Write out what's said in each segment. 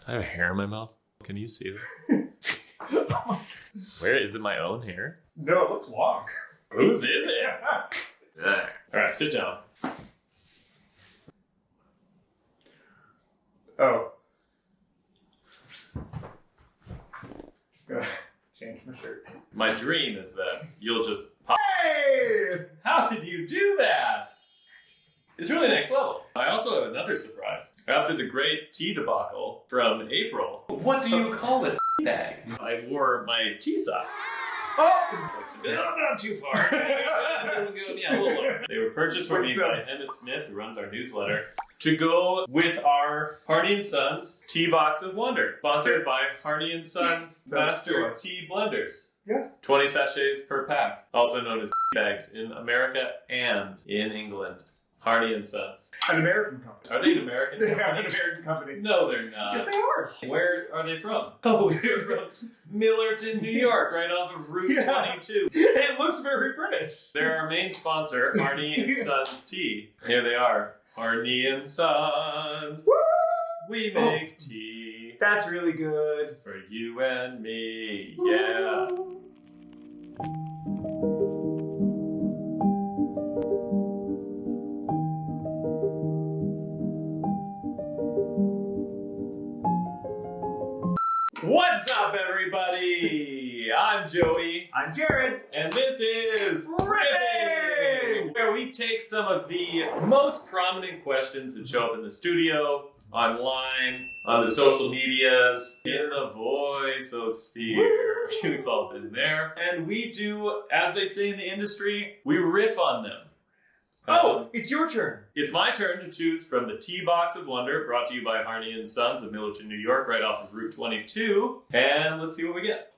I have hair in my mouth. Can you see that? Where is it? My own hair? No, it looks long. Whose is it? All right, sit down. Oh. Just gonna change my shirt. My dream is that you'll just pop. Hey! How did you do that? It's really next level. I also have another surprise. After the great tea debacle from April, what do you call a tea bag? I wore my tea socks. Oh! No, not too far. Yeah, we'll look. They were purchased for me by Emmett Smith, who runs our newsletter, to go with our Harney & Sons Tea Box of Wonder, sponsored by Harney & Sons Master Tea Blenders. Yes. 20 sachets per pack, also known as tea bags in America and in England. Harney & Sons. An American company. Are they an American company? They are an American company. No, they're not. Yes, they are. Where are they from? Oh, they're from Millerton, New York, right off of Route 22. It looks very British. They're our main sponsor, Harney & Sons Tea. Here they are. Harney & Sons. Woo! We make tea. That's really good. For you and me. Yeah. What's up, everybody? I'm Joey. I'm Jared. And this is Riffing! where we take some of the most prominent questions that show up in the studio, online, on the social medias, in the voice-o-sphere. We've all been there. And we do, as they say in the industry, we riff on them. It's your turn. It's my turn to choose from the Tea Box of Wonder, brought to you by Harney & Sons of Millerton, New York, right off of Route 22. And let's see what we get.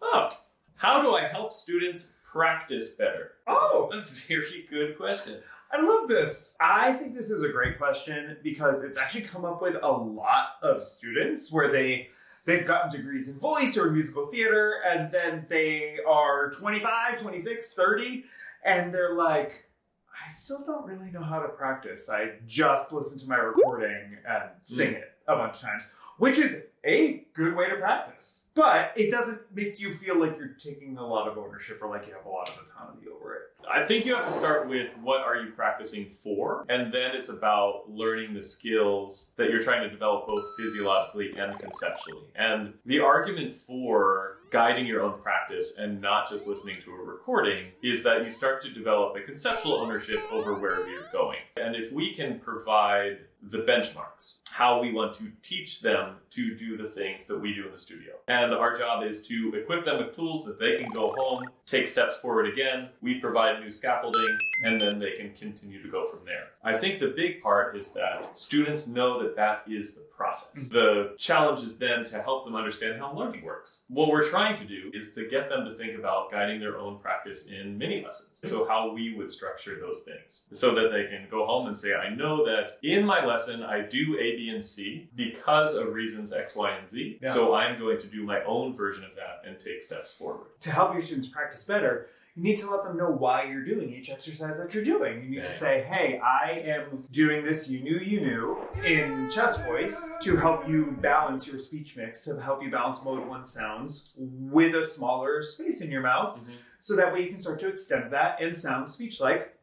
How do I help students practice better? A very good question. I love this. I think this is a great question because it's actually come up with a lot of students where they've gotten degrees in voice or musical theater, and then they are 25, 26, 30, and they're like, I still don't really know how to practice. I just listen to my recording and sing it a bunch of times, which is a good way to practice. But it doesn't make you feel like you're taking a lot of ownership or like you have a lot of autonomy over it. I think you have to start with what are you practicing for, and then it's about learning the skills that you're trying to develop both physiologically and conceptually. And the argument for guiding your own practice and not just listening to a recording is that you start to develop a conceptual ownership over wherever you're going. And if we can provide the benchmarks, how we want to teach them to do the things that we do in the studio. And our job is to equip them with tools that they can go home, take steps forward again. We provide new scaffolding, and then they can continue to go from there. I think the big part is that students know that that is the process. The challenge is then to help them understand how learning works. What we're trying to do is to get them to think about guiding their own practice in mini lessons. So how we would structure those things so that they can go home and say, I know that in my lesson, I do A, B, and C because of reasons X, Y, and Z. Yeah. So I'm going to do my own version of that and take steps forward. To help your students practice better, you need to let them know why you're doing each exercise that you're doing. You need to say, hey, I am doing this you knew in chest voice to help you balance your speech mix, to help you balance mode 1 sounds with a smaller space in your mouth. So that way you can start to extend that and sound speech-like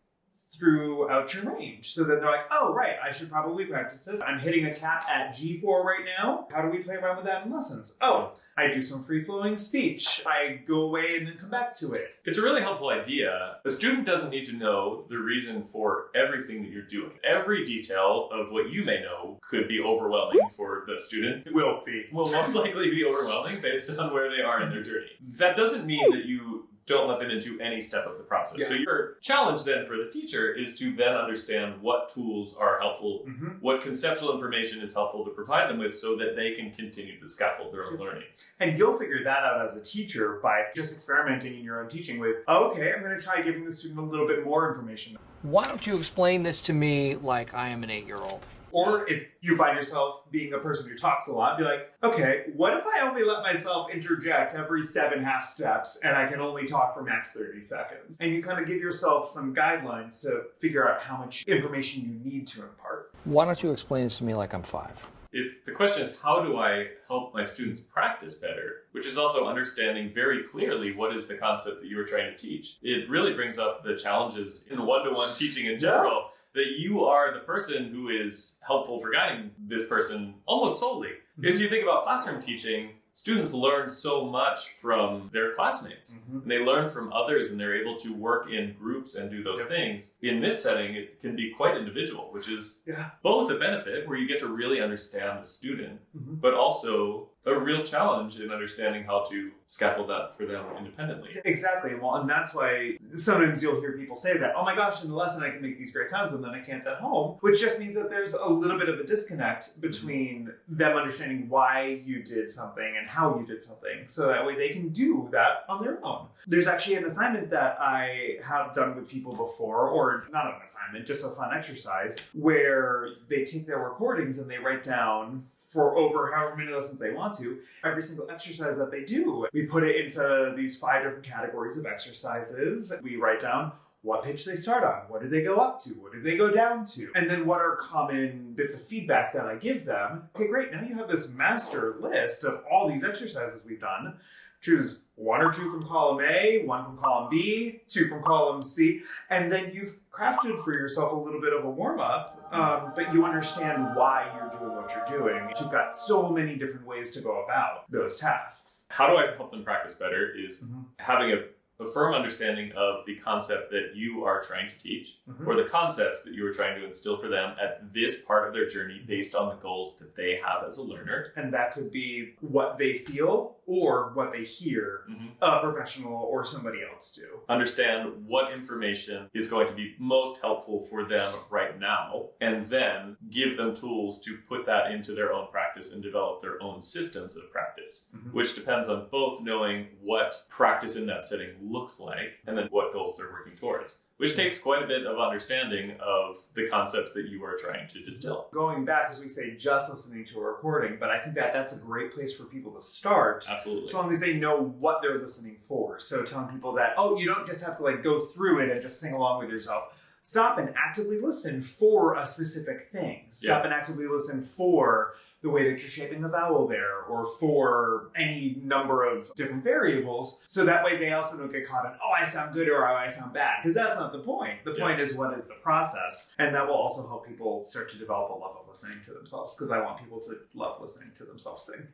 throughout your range. So then they're like, oh, right, I should probably practice this. I'm hitting a cap at G4 right now. How do we play around with that in lessons? Oh, I do some free-flowing speech. I go away and then come back to it. It's a really helpful idea. A student doesn't need to know the reason for everything that you're doing. Every detail of what you may know could be overwhelming for the student. It will most likely be overwhelming based on where they are in their journey. That doesn't mean that you don't let them into any step of the process. So your challenge then for the teacher is to then understand what tools are helpful, what conceptual information is helpful to provide them with so that they can continue to scaffold their own learning. And you'll figure that out as a teacher by just experimenting in your own teaching with, okay, I'm going to try giving the student a little bit more information. Why don't you explain this to me like I am an 8-year-old? Or if you find yourself being a person who talks a lot, be like, okay, what if I only let myself interject every 7 half steps and I can only talk for max 30 seconds? And you kind of give yourself some guidelines to figure out how much information you need to impart. Why don't you explain this to me like I'm 5? If the question is, how do I help my students practice better, which is also understanding very clearly what is the concept that you were trying to teach, it really brings up the challenges in one-to-one teaching in general, that you are the person who is helpful for guiding this person almost solely. Because you think about classroom teaching, students learn so much from their classmates. And they learn from others, and they're able to work in groups and do those things. In this setting, it can be quite individual, which is both a benefit where you get to really understand the student, but also a real challenge in understanding how to scaffold that for them independently. Exactly. Well, and that's why sometimes you'll hear people say that, oh my gosh, in the lesson I can make these great sounds and then I can't at home, which just means that there's a little bit of a disconnect between them understanding why you did something and how you did something, so that way they can do that on their own. There's actually an assignment that I have done with people before, or not an assignment, just a fun exercise, where they take their recordings and they write down for over however many lessons they want to, every single exercise that they do. We put it into these 5 different categories of exercises. We write down what pitch they start on, what did they go up to, what did they go down to, and then what are common bits of feedback that I give them. Okay, great, now you have this master list of all these exercises we've done. Choose 1 or 2 from column A, 1 from column B, 2 from column C, and then you've crafted for yourself a little bit of a warm-up, but you understand why you're doing what you're doing. You've got so many different ways to go about those tasks. How do I help them practice better is having a firm understanding of the concept that you are trying to teach, or the concepts that you are trying to instill for them at this part of their journey based on the goals that they have as a learner. And that could be what they feel or what they hear a professional or somebody else do. Understand what information is going to be most helpful for them right now, and then give them tools to put that into their own practice and develop their own systems of practice, which depends on both knowing what practice in that setting looks like and then what goals they're working towards, which takes quite a bit of understanding of the concepts that you are trying to distill. Going back, as we say, just listening to a recording, but I think that that's a great place for people to start. Absolutely. As long as they know what they're listening for. So telling people that, oh, you don't just have to like go through it and just sing along with yourself. Stop and actively listen for a specific thing. Stop and actively listen for the way that you're shaping the vowel there, or for any number of different variables, so that way they also don't get caught in, oh, I sound good or oh, I sound bad, because that's not the point. The point is, what is the process? And that will also help people start to develop a love of listening to themselves, because I want people to love listening to themselves sing.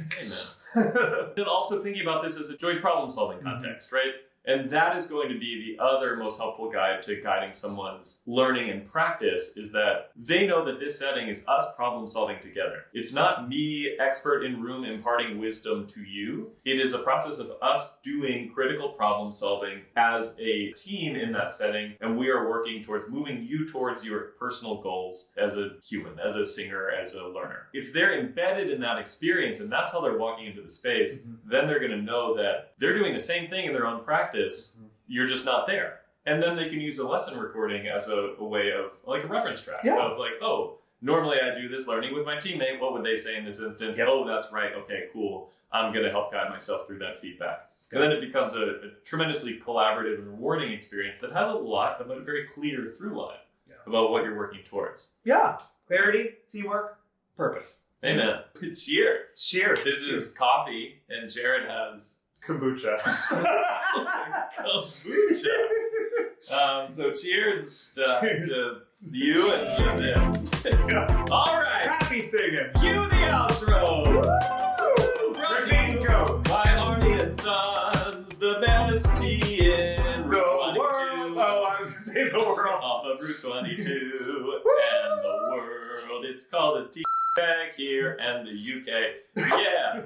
Amen. And also thinking about this as a joint problem-solving context, right? And that is going to be the other most helpful guide to guiding someone's learning and practice, is that they know that this setting is us problem solving together. It's not me, expert in room, imparting wisdom to you. It is a process of us doing critical problem solving as a team in that setting, and we are working towards moving you towards your personal goals as a human, as a singer, as a learner. If they're embedded in that experience and that's how they're walking into the space, then they're going to know that they're doing the same thing in their own practice. You're just not there. And then they can use a lesson recording as a way of, like, a reference track of like, oh, normally I do this learning with my teammate. What would they say in this instance? Oh, that's right. Okay, cool. I'm going to help guide myself through that feedback. And then it becomes a tremendously collaborative and rewarding experience that has a lot of a very clear through line about what you're working towards. Yeah. Clarity, teamwork, purpose. Amen. Cheers. Cheers. This is coffee, and Jared has kombucha. Kombucha. So cheers to you and this. All right. Happy singing. Cue the outro. Riffing go. By Harvey and Sons, the best tea in Route 22. Oh, I was going to say the world. Off of Route 22 and the world. It's called a tea bag here and the UK. Yeah.